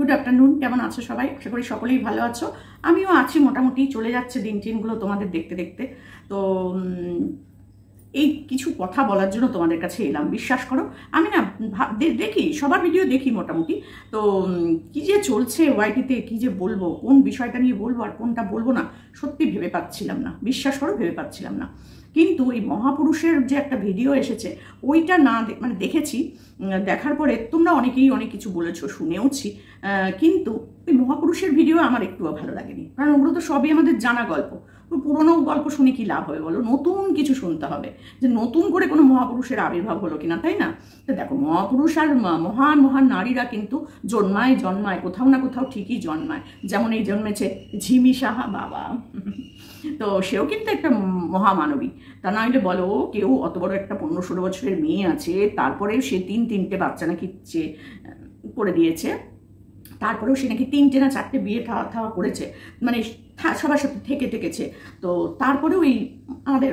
Good afternoon, কেমন আছো সবাই? আশা করি সকলেই ভালো আছো। আমিও আছি, মোটামুটি চলে যাচ্ছে দিনগুলো তোমাদের দেখতে দেখতে। তো এই কিছু কথা বলার জন্য তোমাদের কাছে এলাম। বিশ্বাস করো, আমি না দেখি, সবার ভিডিও দেখি মোটামুটি। তো কি যে চলছে ওয়াইটিতে, কি যে বলবো, কোন বিষয়টা নিয়ে বলবো আর কোনটা বলবো না, সত্যি ভেবে পাচ্ছিলাম না। বিশ্বাস করো, ভেবে পাচ্ছিলাম না। কিন্তু এই মহাপুরুষের যে একটা ভিডিও এসেছে, ওইটা না মানে দেখেছি, দেখার পরে তোমরা অনেকেই অনেক কিছু বলেছো, শুনেওছি। কিন্তু ওই মহাপুরুষের ভিডিও আমার একটুও ভালো লাগেনি, কারণ ওগুলো তো সবই আমাদের জানা গল্প। পুরোনো গল্প শুনে কি লাভ হবে বলো? নতুন কিছু শুনতে হবে, যে নতুন করে কোনো মহাপুরুষের আবির্ভাব হলো কিনা, তাই না? তো দেখো, মহাপুরুষ আর মহান মহান নারীরা কিন্তু জন্মায় কোথাও না কোথাও ঠিকই জন্মায়। যেমন এই জন্মেছে ঝিমি সাহা, বাবা, তো সেও কিন্তু একটা মহামানবী। তা নইলে বলো, কেউ অত বড় একটা 15-16 বছরের মেয়ে আছে, তারপরেও সে তিনটে বাচ্চা নাকি করে দিয়েছে, তারপরেও সে নাকি 3টে না 4টে বিয়ে থাওয়া করেছে, মানে সবার সাথে থেকেছে। তো তারপরেও এই আমাদের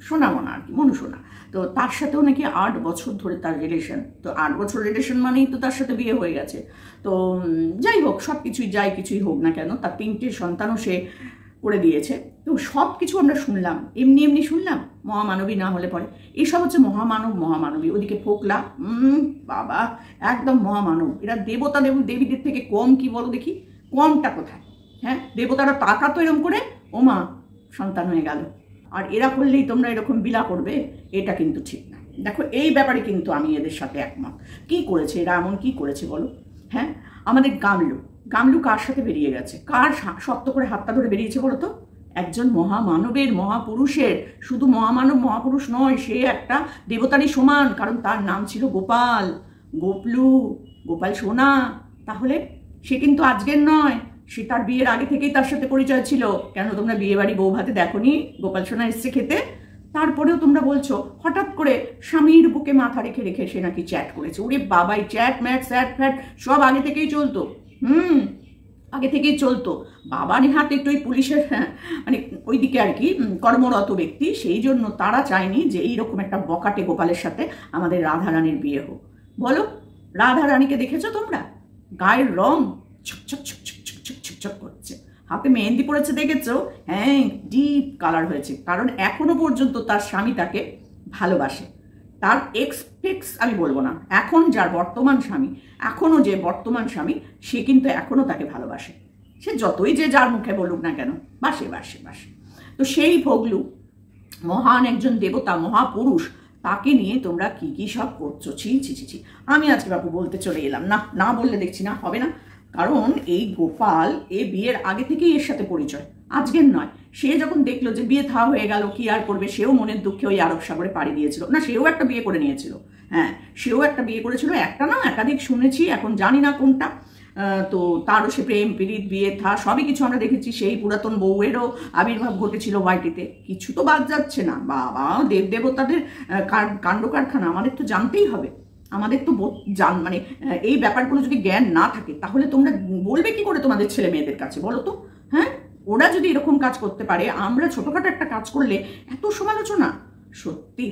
সোনামনা আর কি, মনুসোনা, তো তার সাথেও নাকি 8 বছর ধরে তার রিলেশন। তো 8 বছর রিলেশন মানেই তো তার সাথে বিয়ে হয়ে গেছে। তো যাই হোক, সব কিছুই হোক না কেন, তার 3টে সন্তানও সে করে দিয়েছে। তো সব কিছু আমরা শুনলাম, এমনি শুনলাম, মহামানবী না হলে পরে এসব হচ্ছে মহামানবী। ওদিকে ফোকলা, বাবা, একদম মহামানব। এরা দেবতা দেবীদের থেকে কম কি বলো দেখি? কমটা কোথায়? হ্যাঁ, দেবতারা টাকা তো এরকম করে ওমা সন্তান হয়ে গেল, আর এরা করলেই তোমরা এরকম বিলা করবে, এটা কিন্তু ঠিক না। দেখো, এই ব্যাপারে কিন্তু আমি এদের সাথে একমত। কি করেছে এরা, এমন কি করেছে বলো? হ্যাঁ, আমাদের গামলু কার সাথে বেরিয়ে গেছে? কার শক্ত করে হাতটা ধরে বেরিয়েছে বলো তো? একজন মহামানবের, মহাপুরুষের। শুধু মহাপুরুষ নয়, সে একটা দেবতারই সমান, কারণ তার নাম ছিল গোপাল, গোপাল সোনা। তাহলে সে কিন্তু আজকের নয়, সে তার বিয়ের আগে থেকেই তার সাথে পরিচয় ছিল। কেন তোমরা বিয়ে বাড়ি বউ ভাতে দেখোনি গোপাল সোনা এসছে খেতে? তারপরেও তোমরা বলছো হঠাৎ করে স্বামীর বুকে মাথা রেখে সে নাকি চ্যাট করেছে। ওরে বাবাই, চ্যাট ম্যাট স্যাট ফ্যাট সব আগে থেকেই চলতো। আগে থেকেই চলতো। বাবারই হাতে একটু ওই পুলিশের মানে ওইদিকে আর কি কর্মরত ব্যক্তি, সেই জন্য তারা চায়নি যে এইরকম একটা বকাটে গোপালের সাথে আমাদের রাধারানীর বিয়ে হোক। বলো, রাধারানীকে দেখেছো তোমরা? গায়ের রং ছক করছে, হাতে মেহেন্দি পড়েছে, দেখেছো? হ্যাঁ, ডিপ কালার হয়েছে, কারণ এখনো পর্যন্ত তার স্বামী তাকে ভালোবাসে। তার এক্স আমি বলবো না, এখন যে বর্তমান স্বামী সে কিন্তু এখনো তাকে ভালোবাসে। সে যতই যে যার মুখে বলুক না কেন, বাসে। তো সেই ভোগলু, মহান একজন দেবতা, মহাপুরুষ, তাকে নিয়ে তোমরা কি সব করছো? ছি। আমি আজকে বাবু বলতে চলে এলাম, না বললে দেখছি না হবে না। কারণ এই গোপাল বিয়ের আগে থেকেই এর সাথে পরিচয়, আজকের নয়। সে যখন দেখলো যে বিয়ে থা হয়ে গেল, কি আর করবে, সেও মনের দুঃখে ওই আরব সাগরে পাড়ি দিয়েছিল। না, সেও একটা বিয়ে করে নিয়েছিল। হ্যাঁ, সেও একটা বিয়ে করেছিল, একটা না একাধিক শুনেছি, এখন জানি না কোনটা। তো তারও সে প্রেম পীড়িত, বিয়ে থা সবই কিছু আমরা দেখেছি। সেই পুরাতন বউয়েরও আবির্ভাব ঘটেছিল ওয়াইটিতে, কিছু তো বাদ যাচ্ছে না। বাবা, দেবতাদের কাণ্ড কারখানা আমাদের তো জানতেই হবে। আমাদের তো মানে এই ব্যাপারগুলো যদি জ্ঞান না থাকে, তাহলে তোমরা বলবে কি করে তোমাদের ছেলে মেয়েদের কাছে বলো তো? হ্যাঁ, ওরা যদি এরকম কাজ করতে পারে, আমরা ছোটখাটো একটা কাজ করলে এত সমালোচনা, সত্যি।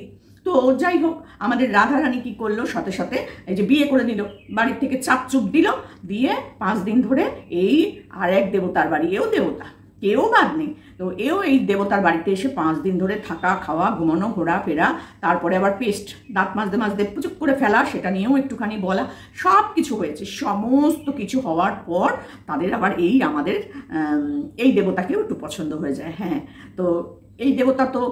তো যাই হোক, আমাদের রাধারানী কি করলো, সাথে এই যে বিয়ে করে নিল, বাড়ির থেকে চাপচুপ দিল, দিয়ে 5 দিন ধরে এই আর এক দেবতার বাড়ি, এও দেবতা, কেউ বাদ নেই, তো এও এই দেবতার বাড়িতে এসে 5 দিন ধরে থাকা, খাওয়া, ঘুমানো, ঘোরাফেরা, তারপরে আবার পেস্ট দাঁত মাজতে পুচুক করে ফেলা, সেটা নিয়েও একটুখানি বলা, সব কিছু হয়েছে। সমস্ত কিছু হওয়ার পর তাদের আবার আমাদের এই দেবতাকেও একটু পছন্দ হয়ে যায়। হ্যাঁ, তো এই দেবতা তো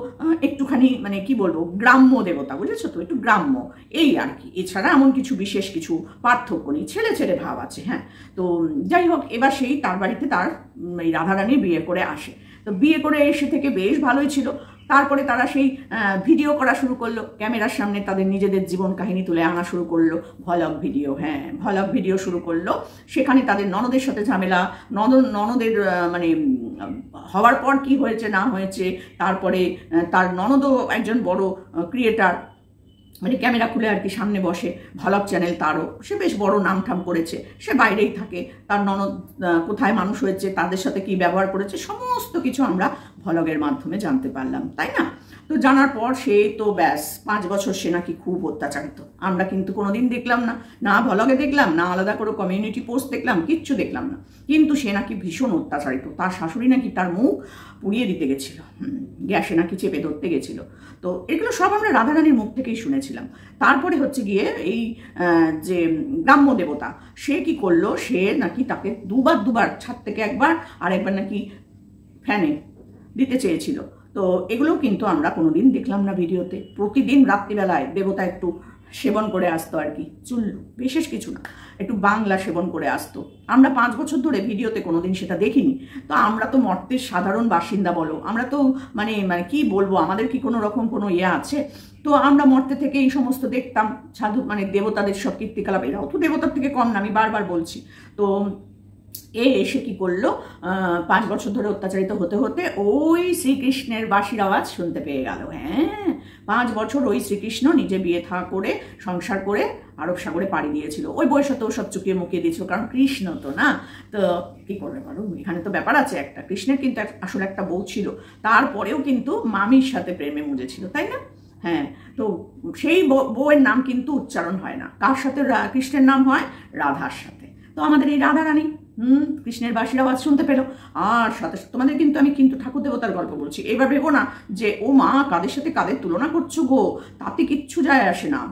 একটুখানি মানে কি বলবো, গ্রাম্য দেবতা, বুঝেছো তো, একটু গ্রাম্য এই আর কি। এছাড়া এমন বিশেষ কিছু পার্থক্য নেই, ছেলে ভাব আছে। হ্যাঁ, তো যাই হোক, এবার সেই তার বাড়িতে তার এই রাধারানী বিয়ে করে আসে। তো বিয়ে করে এসে থেকে বেশ ভালোই ছিল। তারপরে তারা সেই ভিডিও করা শুরু করলো, ক্যামেরার সামনে তাদের নিজেদের জীবন কাহিনী তুলে আনা শুরু করলো, ভ্লগ ভিডিও শুরু করলো। সেখানে তাদের ননদের সাথে ঝামেলা, ননদের মানে হওয়ার পর কি হয়েছে না হয়েছে, তারপরে তার ননদও একজন বড় ক্রিয়েটার, মানে ক্যামেরা খুলে আর কি সামনে বসে, ভ্লগ চ্যানেল তারও, সে বেশ বড় নামঠাম করেছে, সে বাইরেই থাকে। তার ননদ কোথায় মানুষ হয়েছে, তাদের সাথে কি ব্যবহার করেছে, সমস্ত কিছু আমরা ভ্লগের মাধ্যমে জানতে পারলাম, তাই না? তো জানার পর সে তো ব্যাস 5 বছর সে নাকি খুব অত্যাচারিত। আমরা কিন্তু কোনোদিন দেখলাম না, না ভ্লগে দেখলাম, না আলাদা করে কমিউনিটি পোস্ট দেখলাম, কিচ্ছু দেখলাম না। কিন্তু সে নাকি ভীষণ অত্যাচারিত। তার শাশুড়ি নাকি তার মুখ পুড়িয়ে দিতে গেছিল, গ্যাসে নাকি চেপে ধরতে গেছিল। তো এগুলো সব আমরা রাধারানীর মুখ থেকেই শুনেছিলাম। তারপরে হচ্ছে গিয়ে এই যে গ্রাম্য দেবতা, সে কি করলো, সে নাকি তাকে দুবার ছাদ থেকে একবার, আর একবার নাকি ফ্যানে দিতে চেয়েছিল। তো এগুলো কিন্তু আমরা কোনোদিন দেখলাম না ভিডিওতে। প্রতিদিন রাত্রিবেলায় দেবতা একটু সেবন করে আসতো আর কি, চুল্লু, বিশেষ কিছু না, একটু বাংলা সেবন করে আসতো। আমরা 5 বছর ধরে ভিডিওতে কোনোদিন সেটা দেখিনি। তো আমরা তো মর্তের সাধারণ বাসিন্দা বলো, আমরা তো মানে কি বলবো, আমাদের কি কোনো রকম কোনো ইয়ে আছে? তো আমরা মর্তে থেকে এই সমস্ত দেখতাম, সাধু মানে দেবতাদের সব কীর্তিকলাপ, এরাও তো দেবতার থেকে কম না, আমি বারবার বলছি। তো এসে কি করলো, 5 বছর ধরে অত্যাচারিত হতে হতে ওই শ্রীকৃষ্ণের বাঁশির আওয়াজ শুনতে পেয়ে গেল। হ্যাঁ, 5 বছর ওই শ্রীকৃষ্ণ নিজে বিয়ে থা করে সংসার করে আরব সাগরে পাড়ি দিয়েছিল। ওই বয়সে তো সব চুকিয়ে মুকিয়ে দিয়েছিল, কারণ কৃষ্ণ তো না, তো কি করবে বলো, এখানে তো ব্যাপার আছে একটা। কৃষ্ণের কিন্তু আসলে একটা বউ ছিল, তারপরেও কিন্তু মামির সাথে প্রেমে মুজেছিল, তাই না? হ্যাঁ, তো সেই বউয়ের নাম কিন্তু উচ্চারণ হয় না, কার সাথে? কৃষ্ণের নাম হয় রাধার সাথে। তো আমাদের এই রাধারানী কৃষ্ণের বাঁশির আওয়াজ শুনতে পেলো। আর সাথে তোমাদের কিন্তু আমি কিন্তু ঠাকুর দেবতার গল্প বলছি, এবার ভেবো না যে ও মা কাদের সাথে কাদের তুলনা করছো গো, তাতে কিচ্ছু যায় আসে না।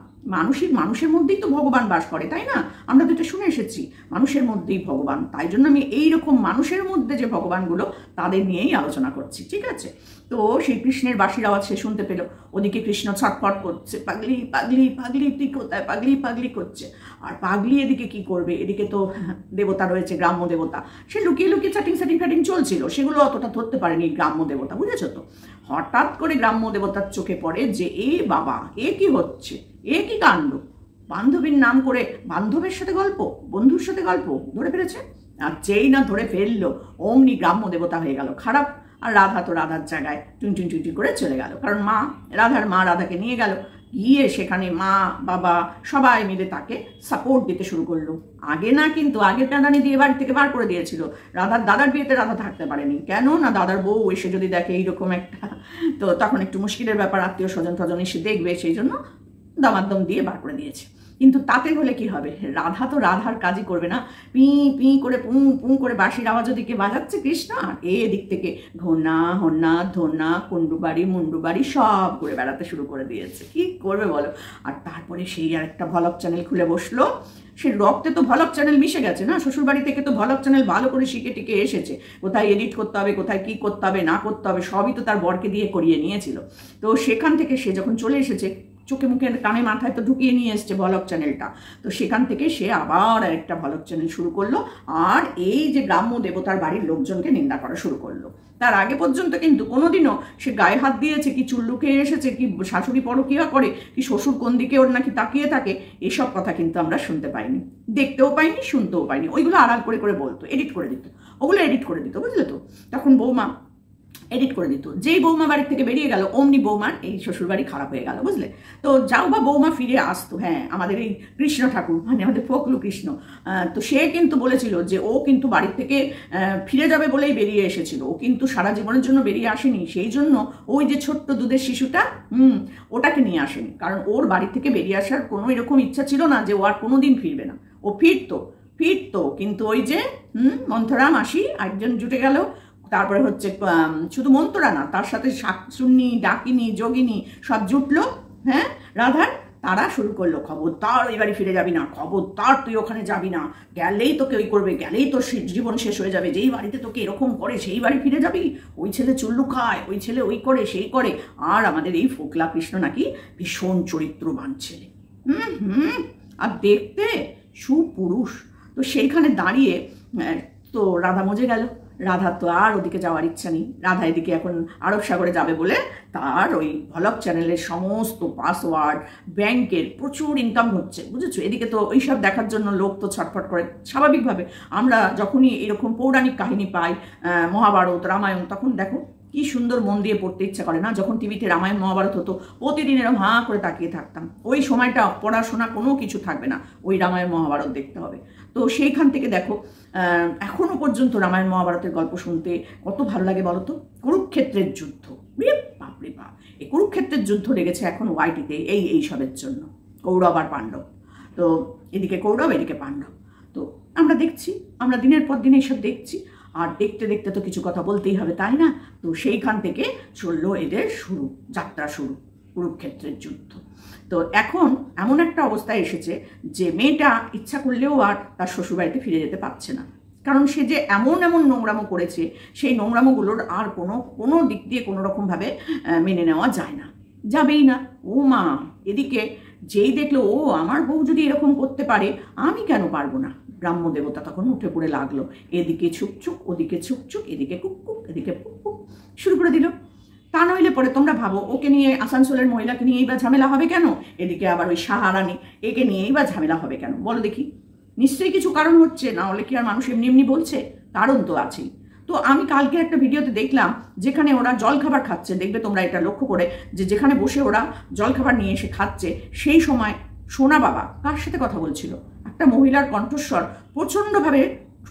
মানুষের মধ্যেই তো ভগবান বাস করে, তাই না? আমরা তো এটা শুনে এসেছি, মানুষের মধ্যেই ভগবান। তাই জন্য আমি এইরকম মানুষের মধ্যে যে ভগবানগুলো, তাদের নিয়েই আলোচনা করছি, ঠিক আছে? তো সেই কৃষ্ণের বাঁশির আওয়াজ সে শুনতে পেল। ওদিকে কৃষ্ণ ছটফট করছে, পাগলি পাগলি পাগলি তুই কোথায়, পাগলি পাগলি করছে। আর পাগলি এদিকে কি করবে, এদিকে তো দেবতা রয়েছে, গ্রাম্য দেবতা, সে লুকিয়ে লুকিয়ে ফ্যাটিং চলছিল, সেগুলো অতটা ধরতে পারেনি গ্রাম্য দেবতা, বুঝেছো তো? হঠাৎ করে গ্রাম্য দেবতার চোখে পড়ে যে এ বাবা, এ কি হচ্ছে, এ কি কাণ্ড, বান্ধবীর নাম করে বান্ধবের সাথে গল্প, বন্ধুর সাথে গল্প ধরে ফেলেছে। আর যেই না ধরে ফেললো, অমনি গ্রাম্য দেবতা হয়ে গেল খারাপ। আর রাধা তো রাধার জায়গায় টুনটুন টুনটুন করে চলে গেল, কারণ রাধার মা রাধাকে নিয়ে গেল, গিয়ে সেখানে মা বাবা সবাই মিলে তাকে সাপোর্ট দিতে শুরু করলো। আগে না, কিন্তু আগের টানানি দিয়ে বাড়ি থেকে বার করে দিয়েছিল। রাধার দাদার বিয়েতে রাধা থাকতে পারেনি, কেন না দাদার বউ এসে যদি দেখে এইরকম একটা, তো তখন একটু মুশকিলের ব্যাপার, আত্মীয় স্বজন টজন এসে দেখবে, সেই জন্য দামাদ্দম দিয়ে বার করে দিয়েছে। কিন্তু তাতে হলে কি হবে, রাধা তো রাধার কাজই করবে না, পি পি করে পুঁ পুঁ করে বাঁশির আওয়াজ ওদিকে বাজাচ্ছে কৃষ্ণ, আর এদিক থেকে ঘনা হন্না ধন্না কুন্ডুবাড়ি মুন্ডুবাড়ি সব করে বেড়াতে শুরু করে দিয়েছে। কি করবে বলো? আর তারপরে সেই আর একটা ভ্লগ চ্যানেল খুলে বসলো। সে রক্তে তো ভ্লগ চ্যানেল মিশে গেছে না, শ্বশুরবাড়ি থেকে তো ভ্লগ চ্যানেল ভালো করে শিখে টিকে এসেছে, কোথায় এডিট করতে হবে, কোথায় কি করতে হবে না করতে হবে, সবই তো তার বরকে দিয়ে করিয়ে নিয়েছিল। তো সেখান থেকে সে যখন চলে এসেছে, চোখে মুখে কানে মাথায় তো ঢুকিয়ে নিয়ে এসছে ভ্লগ চ্যানেলটা, তো সেখান থেকে সে আবার একটা ভ্লগ চ্যানেল শুরু করলো। আর এই যে গ্রাম্য দেবতার বাড়ির লোকজনকে নিন্দা করা শুরু করলো। তার আগে পর্যন্ত কিন্তু কোনোদিনও সে গায়ে হাত দিয়েছে, কি চুল্লু খেয়ে এসেছে, কি শাশুড়ি পরকীয়া করে, কি শ্বশুর কোন দিকে ওর নাকি তাকিয়ে থাকে, এসব কথা কিন্তু আমরা শুনতে পাইনি, দেখতেও পাইনি, শুনতেও পাইনি। ওইগুলো আড়াল করে করে বলতো, এডিট করে দিত, ওগুলো এডিট করে দিত, বুঝলে তো? তখন বৌমা এডিট করে দিত। যেই বৌমা বাড়ির থেকে বেরিয়ে গেল, অমনি বৌমার এই শ্বশুর বাড়ি খারাপ হয়ে গেল, বুঝলে তো? যাও বা বৌমা ফিরে আসতো, হ্যাঁ, আমাদের এই কৃষ্ণ ঠাকুর মানে আমাদের ফকলু কৃষ্ণ, তো সে কিন্তু বলেছিল যে ও কিন্তু বাড়ির থেকে ফিরে যাবে বলেই বেরিয়ে এসেছিল, ও কিন্তু সারা জীবনের জন্য বেরিয়ে আসেনি। সেই জন্য ওই যে ছোট্ট দুধের শিশুটা, ওটাকে নিয়ে আসেনি, কারণ ওর বাড়ি থেকে বেরিয়ে আসার কোনো এরকম ইচ্ছা ছিল না যে ও আর কোনোদিন ফিরবে না। ও ফিরতো, কিন্তু ওই যে মন্থরা মাসি একজন জুটে গেল, তারপরে হচ্ছে শুধু মন্ত্রা না, তার সাথে শাকচুন্নি, ডাকিনি, যোগিনী সব জুটলো, হ্যাঁ, রাধার। তারা শুরু করলো, খবরদার ওই বাড়ি ফিরে যাবি না, খবরদার তুই ওখানে যাবি না, গেলেই তোকে ওই করবে, গেলেই তোর জীবন শেষ হয়ে যাবে, যেই বাড়িতে তোকে এরকম করে সেই বাড়ি ফিরে যাবি, ওই ছেলে চুল্লু খায়, ওই ছেলে ওই করে সেই করে। আর আমাদের এই ফোকলা কৃষ্ণ নাকি ভীষণ চরিত্রবান ছেলে, আর দেখতে সুপুরুষ। তো সেইখানে দাঁড়িয়ে তো রাধা মজে গেল। রাধার তো আর ওদিকে যাওয়ার ইচ্ছা নেই, রাধা এদিকে এখন আরব সাগরে যাবে বলে তার ওই ভ্লগ চ্যানেলের সমস্ত পাসওয়ার্ড, ব্যাংকের প্রচুর ইনকাম হচ্ছে, বুঝেছো? এদিকে তো এইসব দেখার জন্য লোক তো ছটফট করে স্বাভাবিকভাবে। আমরা যখনই এরকম পৌরাণিক কাহিনী পাই, মহাভারত, রামায়ণ, তখন দেখো কি সুন্দর মন দিয়ে পড়তে ইচ্ছা করে না? যখন টিভিতে রামায়ণ মহাভারত হতো, প্রতিদিন এরকম হাঁ করে তাকিয়ে থাকতাম। ওই সময়টা পড়াশোনা কোনো কিছু থাকবে না, ওই রামায়ণ মহাভারত দেখতে হবে। তো সেইখান থেকে দেখো এখনো পর্যন্ত রামায়ণ মহাভারতের গল্প শুনতে কত ভালো লাগে বলো তো? কুরুক্ষেত্র কুরুক্ষেত্রের যুদ্ধ, বাপরে বাপ, এই কুরুক্ষেত্রের যুদ্ধ লেগেছে এখন ওয়াইটিতে এইসবের জন্য, কৌরব আর পাণ্ডব। তো এদিকে কৌরব, এদিকে পাণ্ডব। তো আমরা দেখছি, আমরা দিনের পর দিন এইসব দেখছি, আর দেখতে দেখতে তো কিছু কথা বলতেই হবে, তাই না? তো সেইখান থেকে চললো এদের যাত্রা শুরু, কুরুক্ষেত্রের যুদ্ধ। তো এখন এমন একটা অবস্থায় এসেছে যে মেয়েটা ইচ্ছা করলেও আর তার শ্বশুরবাড়িতে ফিরে যেতে পারছে না, কারণ সে যে এমন নোংরামো করেছে, সেই নোংরামোগুলোর আর কোনো দিক দিয়ে কোনো রকমভাবে মেনে নেওয়া যায় না, যাবেই না। ও মা, এদিকে যেই দেখলো ও আমার বউ যদি এরকম করতে পারে, আমি কেন পারবো না? ব্রাহ্ম দেবতা তখন উঠে পড়ে লাগলো, এদিকে ছুকছুক, ওদিকে ছুকছুক, এদিকে কুককুক, এদিকে পুকপুক শুরু করে দিল। তা নইলে পরে তোমরা ভাবো, ওকে নিয়ে আসানসোলের মহিলাকে নিয়েই বা ঝামেলা হবে কেন? এদিকে আবার ওই সাহারানি, একে নিয়েই বা ঝামেলা হবে কেন? বলো দেখি, নিশ্চয়ই কিছু কারণ হচ্ছে, না হলে কি আর মানুষ এমনি এমনি বলছে? কারণ তো আছেই। তো আমি কালকে একটা ভিডিওতে দেখলাম যেখানে ওরা জলখাবার খাচ্ছে, দেখবে তোমরা এটা লক্ষ্য করে, যে যেখানে বসে ওরা জলখাবার নিয়ে এসে খাচ্ছে, সেই সময় সোনা বাবা কার সাথে কথা বলছিল, একটা মহিলার কণ্ঠস্বর প্রচণ্ডভাবে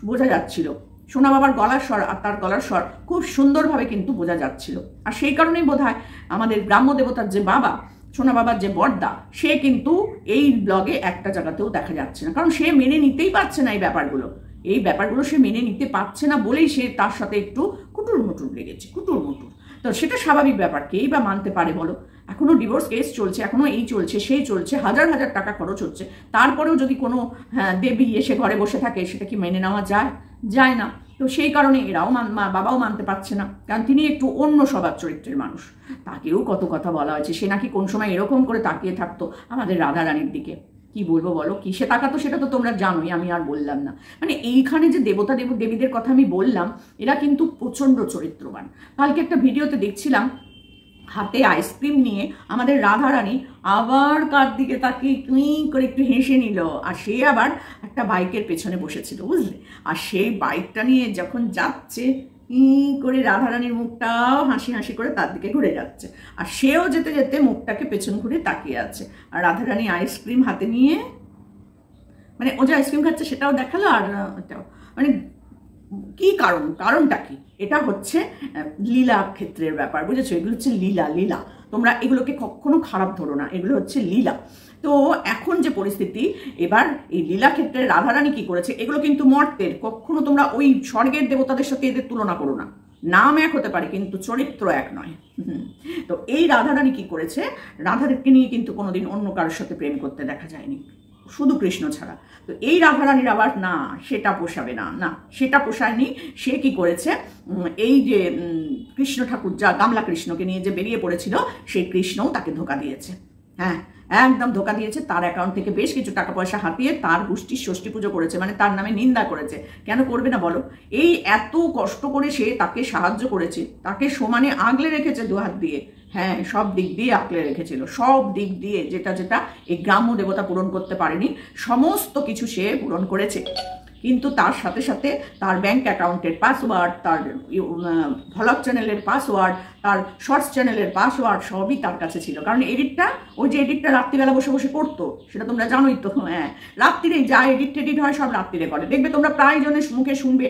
বোঝা যাচ্ছিল। সোনা বাবার গলার স্বর আর তার গলার স্বর খুব সুন্দরভাবে কিন্তু বোঝা যাচ্ছিল। আর সেই কারণেই বোধহয় আমাদের ব্রাহ্ম দেবতার যে বাবা, সোনা বাবার যে বড়দা, সে কিন্তু এই ব্লগে একটা জায়গাতেও দেখা যাচ্ছে না, কারণ সে মেনে নিতেই পারছে না এই ব্যাপারগুলো সে মেনে নিতে পারছে না বলেই সে তার সাথে একটু কুটুর মুটুর লেগেছে, কুটুর মুটুর। তো সেটা স্বাভাবিক ব্যাপার, কেই বা মানতে পারে বলো? এখনো ডিভোর্স কেস চলছে, এখনো এই চলছে সেই চলছে, হাজার হাজার টাকা খরচ হচ্ছে, তারপরেও যদি কোনো দেবী এসে ঘরে বসে থাকে, সেটা কি মেনে নেওয়া যায় না? তো সেই কারণে এরাও বাবাও মানতে পারছে না, কারণ তিনি একটু অন্য স্বভাব চরিত্রের মানুষ। তাকেও কত কথা বলা হয়েছে, সে নাকি কোন সময় এরকম করে তাকিয়ে থাকতো আমাদের রাধারানীর দিকে। কি বলবো বলো, কিসে তাকাতো সেটা তো তোমরা জানোই, আমি আর বললাম না। মানে এইখানে যে দেবীদের কথা আমি বললাম, এরা কিন্তু প্রচণ্ড চরিত্রবান। কালকে একটা ভিডিওতে দেখছিলাম, হাতে আইসক্রিম নিয়ে আমাদের রাধারানী আবার কার দিকে তাকিয়ে টুই করে একটু হেসে নিল, আর সে আবার একটা বাইকের পেছনে বসেছিল, বুঝলে? আর সেই বাইকটা নিয়ে যখন যাচ্ছে, করে রাধারানীর মুখটাও হাসি হাসি করে তার দিকে ঘুরে যাচ্ছে, আর সেও যেতে যেতে মুখটাকে পেছন ঘুরে তাকিয়ে আছে। আর রাধারানী আইসক্রিম হাতে নিয়ে, মানে ও যে আইসক্রিম খাচ্ছে সেটাও দেখালো, আর মানে কি কারণটা কি? এটা হচ্ছে লীলা ক্ষেত্রের ব্যাপার, বুঝেছো? এগুলো হচ্ছে লীলা। তোমরা এগুলোকে কখনো খারাপ ধরো না, এগুলো হচ্ছে লীলা। তো এখন যে পরিস্থিতি, এবার এই লীলা ক্ষেত্রে রাধারানী কি করেছে, এগুলো কিন্তু মর্তের, কখনো তোমরা ওই স্বর্গের দেবতাদের সাথে এদের তুলনা করো না। নাম এক হতে পারে কিন্তু চরিত্র এক নয়। তো এই রাধারানী কি করেছে, রাধাকে নিয়ে কিন্তু কোনোদিন অন্য কারোর সাথে প্রেম করতে দেখা যায়নি, শুধু কৃষ্ণ ছাড়া। তো এই রাধারানীর আবার না, সেটা পোষাবে না, সেটা পোষায়নি। সে কি করেছে, এই যে কৃষ্ণ ঠাকুর যা গামলা কৃষ্ণকে নিয়ে যে বেরিয়ে পড়েছিল, সেই কৃষ্ণও তাকে ধোকা দিয়েছে। হ্যাঁ, একদম ধোকা দিয়েছে। তার অ্যাকাউন্ট থেকে বেশ কিছু টাকা পয়সা হাতিয়ে তার গোষ্ঠীর ষষ্ঠী পুজো করেছে, মানে তার নামে নিন্দা করেছে। কেন করবে না বলো? এই এত কষ্ট করে সে তাকে সাহায্য করেছে, তাকে সমানে আগলে রেখেছে দুহাত দিয়ে। হ্যাঁ, সব দিক দিয়ে আঁকলে রেখেছিল, সব দিক দিয়ে, যেটা এই গ্রাম্য দেবতা পূরণ করতে পারেনি, সমস্ত কিছু সে পূরণ করেছে। কিন্তু তার সাথে সাথে তার ব্যাংক অ্যাকাউন্টের পাসওয়ার্ড, তার ভ্লগ চ্যানেলের পাসওয়ার্ড, তার শর্টস চ্যানেলের পাসওয়ার্ড সবই তার কাছে ছিল। কারণ ওই যে এডিটটা রাত্রিবেলা বসে বসে করতো, সেটা তোমরা জানোই তো। হ্যাঁ, রাত্রিরে যা এডিট হয় সব রাত্রিরে করে। দেখবে তোমরা প্রায় জনের মুখে শুনবে,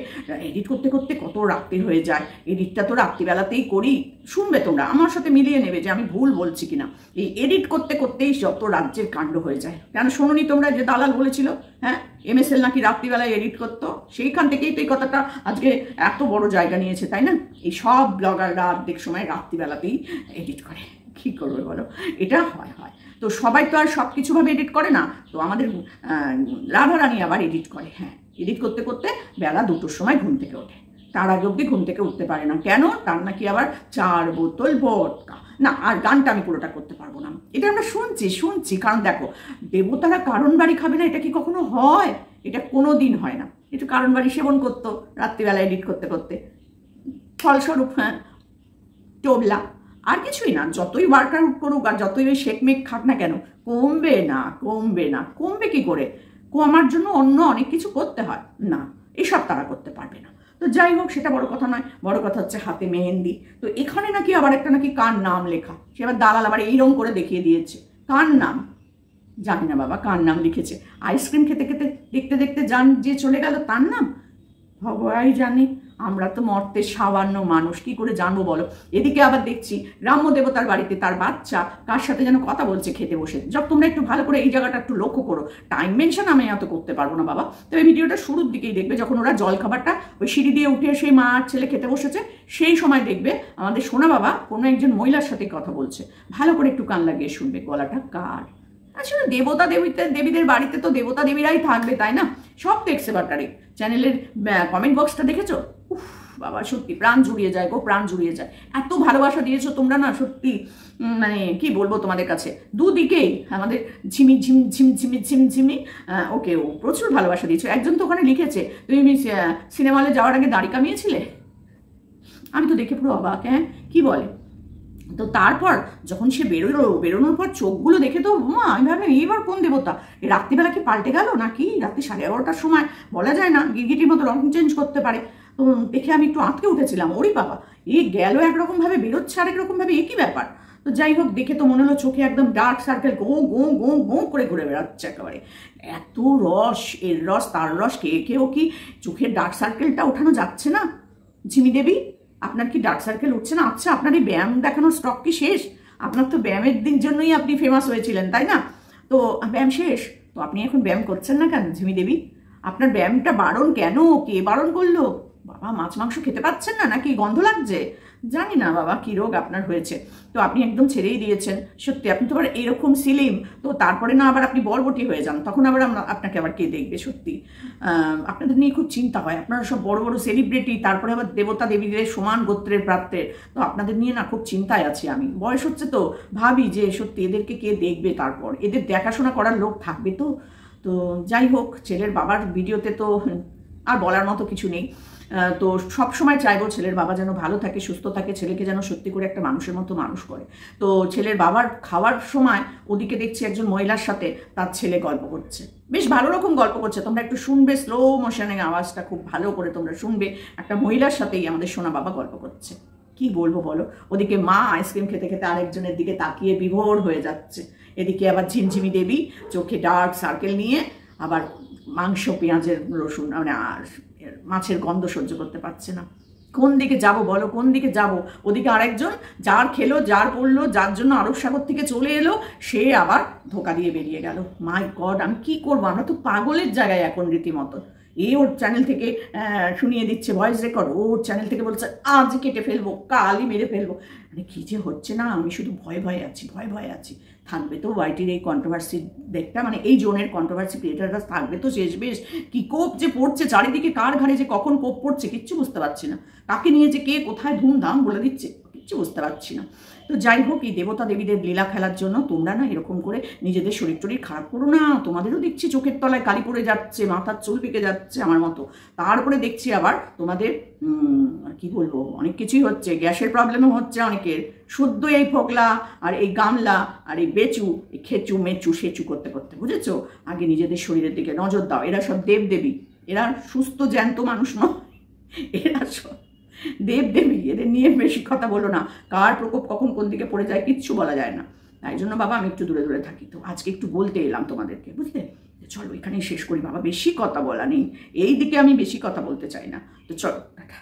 এডিট করতে করতে কত রাত্রি হয়ে যায়, এডিটটা তো রাত্রিবেলাতেই করি। শুনবে তোমরা, আমার সাথে মিলিয়ে নেবে যে আমি ভুল বলছি কিনা। এই এডিট করতে করতেই যত রাজ্যের কাণ্ড হয়ে যায়। কেন শোনোনি তোমরা যে দালাল বলেছিল, হ্যাঁ, MSL নাকি রাত্রিবেলায় এডিট করতো? সেইখান থেকেই তো এই কথাটা আজকে এত বড় জায়গা নিয়েছে, তাই না? এই সব ব্লগাররা অর্ধেক সময় রাত্রিবেলাতেই এডিট করে। কি করবে বলো? এটা হয়। তো সবাই তো আর সব কিছুভাবে এডিট করে না। তো আমাদের রাধারানী আবার এডিট করে। হ্যাঁ, এডিট করতে করতে বেলা 2টোর সময় ঘুম থেকে ওঠে, তার আগে অব্দি ঘুম থেকে উঠতে পারে না। কেন? তার নাকি আবার 4 বোতল ভদকা। না, আর গানটা আমি পুরোটা করতে পারবো না। এটা আমরা শুনছি। কারণ দেখো, দেবতারা কারণ বাড়ি খাবে না, এটা কি কখনো হয়? এটা কোনো দিন হয় না। একটু কারণ বাড়ি সেবন করতো রাত্রিবেলা এডিট করতে করতে, ফলস্বরূপ টোবলা। আর কিছুই না। যতই ওয়ার্কআউট করুক আর যতই ওই শেকমেক খাক না কেন, কমবে না। কমবে কি করে? কমার জন্য অন্য অনেক কিছু করতে হয় না, এসব তারা করতে পারবে না। তো যাই হোক, সেটা বড় কথা নয়। বড় কথা হচ্ছে হাতে মেহেন্দি। তো এখানে নাকি আবার একটা নাকি কার নাম লেখা, সে আবার দালাল আবার এইরকম করে দেখিয়ে দিয়েছে। কার নাম জানি না বাবা, কার নাম লিখেছে। আইসক্রিম খেতে খেতে দেখতে দেখতে যে চলে গেল, তার নাম ভগবানই জানে। আমরা তো মর্তে সামান্য মানুষ, কি করে জানবো বলো। এদিকে আবার দেখছি গ্রাম্য দেবতার বাড়িতে তার বাচ্চা কার সাথে যেন কথা বলছে খেতে বসে। যখন তোমরা একটু ভালো করে এই জায়গাটা একটু লক্ষ্য করো, টাইম মেনশন আমি এত করতে পারবো না বাবা, তবে ভিডিওটা শুরুর দিকেই দেখবে, যখন ওরা জল খাবারটা ওই সিঁড়ি দিয়ে উঠে সেই মা আর ছেলে খেতে বসেছে, সেই সময় দেখবে আমাদের সোনা বাবা কোনো একজন মহিলার সাথে কথা বলছে। ভালো করে একটু কান লাগিয়ে শুনবে, গলাটা কার। আসলে দেবতা দেবীদের বাড়িতে তো দেবতা দেবীরাই থাকবে, তাই না? সব দেখছে বাটারে চ্যানেলের কমেন্ট বক্সটা দেখেছো? উফ বাবা, সত্যি প্রাণ জুড়িয়ে যায় গো, প্রাণ জুড়িয়ে যায়। এত ভালোবাসা দিয়েছো তোমরা না, সত্যি মানে কি বলবো তোমাদের কাছে। দুদিকেই আমাদের ঝিমি ঝিম ঝিম ঝিমি ঝিম ঝিমি ওকেও প্রচুর ভালোবাসা দিয়েছো। একজন তো ওখানে লিখেছে, তুমি সিনেমা হলে যাওয়ার আগে দাড়ি কামিয়েছিলে। আমি তো দেখে পুরো অবাক। হ্যাঁ, কি বলে? তো তারপর যখন সে বেরোনোর পর চোখগুলো দেখে তো আমি ভাবলাম এইবার কোন দেবতা, রাত্রিবেলা কি পাল্টে গেল নাকি? রাত্রি 11:30টার সময় বলা যায় না, গিরগিটির মতো রং চেঞ্জ করতে পারে। তো দেখে আমি একটু আঁতকে উঠেছিলাম, ওরে বাবা, এ গেল একরকমভাবে, বেরোচ্ছে আরেক রকমভাবে, এ কি ব্যাপার? তো যাই হোক, দেখে তো মনে হলো চোখে একদম ডার্ক সার্কেল গো গো গো গো করে ঘুরে বেড়াচ্ছে একেবারে। এত রস, এর রস তার রস, কেউ কি চোখের ডার্ক সার্কেলটা ওঠানো যাচ্ছে না? ঝিমি দেবী, আপনার কি ডার্ক সার্কেল উঠছে না? আচ্ছা, আপনার এই ব্যায়াম দেখানোর স্টক কি শেষ? আপনার তো ব্যায়ামের জন্যই আপনি ফেমাস হয়েছিলেন, তাই না? তো ব্যায়াম শেষ, তো আপনি এখন ব্যায়াম করছেন না কেন ঝিমি দেবী? আপনার ব্যায়ামটা বারণ কেন? কে বারণ করলো? বাবা, মাছ মাংস খেতে পাচ্ছেন না নাকি? গন্ধ লাগছে? জানি না বাবা কি রোগ আপনার হয়েছে, তো আপনি একদম ছেড়েই দিয়েছেন। সত্যি আপনি তো আবার এরকম সিলিম, তো তারপরে না আবার আপনি বরবটি হয়ে যান, তখন আবার আপনাকে আবার কে দেখবে? সত্যি আপনাদের নিয়ে খুব চিন্তা হয়। আপনারা সব বড় বড় সেলিব্রিটি, তারপরে আবার দেবতা দেবীদের সমান গোত্রের প্রাপ্তের, তো আপনাদের নিয়ে না খুব চিন্তায় আছি আমি। বয়স হচ্ছে তো ভাবি যে সত্যি এদেরকে কে দেখবে, তারপর এদের দেখাশোনা করার লোক থাকবে তো। তো যাই হোক, ছেলের বাবার ভিডিওতে তো আর বলার মতো কিছু নেই। তো সবসময় চাইবো ছেলের বাবা যেন ভালো থাকে, সুস্থ থাকে, ছেলেকে যেন সত্যি করে একটা মানুষের মতো মানুষ করে। তো ছেলের বাবার খাওয়ার সময় ওদিকে দেখছি একজন মহিলার সাথে তার ছেলে গল্প করছে, বেশ ভালো রকম গল্প করছে। তোমরা একটু শুনবে, স্লো মোশনে আওয়াজটা খুব ভালো করে তোমরা শুনবে। একটা মহিলার সাথেই আমাদের সোনা বাবা গল্প করছে। কি বলবো বলো? ওদিকে মা আইসক্রিম খেতে খেতে আরেকজনের দিকে তাকিয়ে বিভোর হয়ে যাচ্ছে। এদিকে আবার ঝিমঝিমি দেবী চোখে ডার্ক সার্কেল নিয়ে আবার মাংস, পেঁয়াজের, রসুন মানে আর মাছের গন্ধ সহ্য করতে পারছে না। কোন দিকে যাব বলো, কোন দিকে যাব? ওদিকে আরেকজন যার খেলো, যার পড়লো, যার জন্য আরব সাগর থেকে চলে এলো, সে আবার ধোকা দিয়ে বেরিয়ে গেল। মাই গড, আমি কি করবো? আমরা তো পাগলের জায়গায় এখন রীতিমতো। ওর চ্যানেল থেকে শুনিয়ে দিচ্ছে ভয়েস রেকর্ড, ওর চ্যানেল থেকে বলছে আজ কেটে ফেলবো, কালই মেরে ফেলবো। মানে কি যে হচ্ছে না, আমি শুধু ভয় ভয়ে আছি, ভয় ভয়ে আছি। থাকবে তো ওয়াইটির এই কন্ট্রোভার্সি দেখটা, মানে এই জোনের কন্ট্রোভার্সি ক্রিয়েটাররা থাকবে তো শেষ বেশ। কি কোপ যে পড়ছে চারিদিকে, কার ঘাড়ে যে কখন কোপ পড়ছে কিচ্ছু বুঝতে পারছি না। কাকে নিয়ে যে কে কোথায় ধুমধাম বলে দিচ্ছে কিচ্ছু বুঝতে পারছি না। তো যাই হোক, এই দেবতা দেবীদের লীলা খেলার জন্য তোমরা না এরকম করে নিজেদের শরীর টরীর খারাপ করো না। তোমাদেরও দেখছি চোখের তলায় কালি পড়ে যাচ্ছে, মাথার চুল পেকে যাচ্ছে আমার মতো। তারপরে দেখছি আবার তোমাদের কি বলবো, অনেক কিছুই হচ্ছে, গ্যাসের প্রবলেমও হচ্ছে অনেকের। শুদ্ধ এই ফোকলা আর এই গামলা আর এই বেচু, এই খেচু মেচু সেচু করতে করতে, বুঝেছো? আগে নিজেদের শরীরের দিকে নজর দাও। এরা সব দেবদেবী, এরা সুস্থ জ্যান্ত মানুষ নয়, এরা সব দেবদেবী। এদের নিয়ে বেশি কথা বলো না, কার প্রকোপ কখন কোন দিকে পড়ে যায় কিচ্ছু বলা যায় না। তাই জন্য বাবা আমি একটু দূরে দূরে থাকি। তো আজকে একটু বলতে এলাম তোমাদেরকে, বুঝলে? চলো এখানেই শেষ করি বাবা, বেশি কথা বলা নেই, এই দিকে আমি বেশি কথা বলতে চাই না। তো চলো টাটা।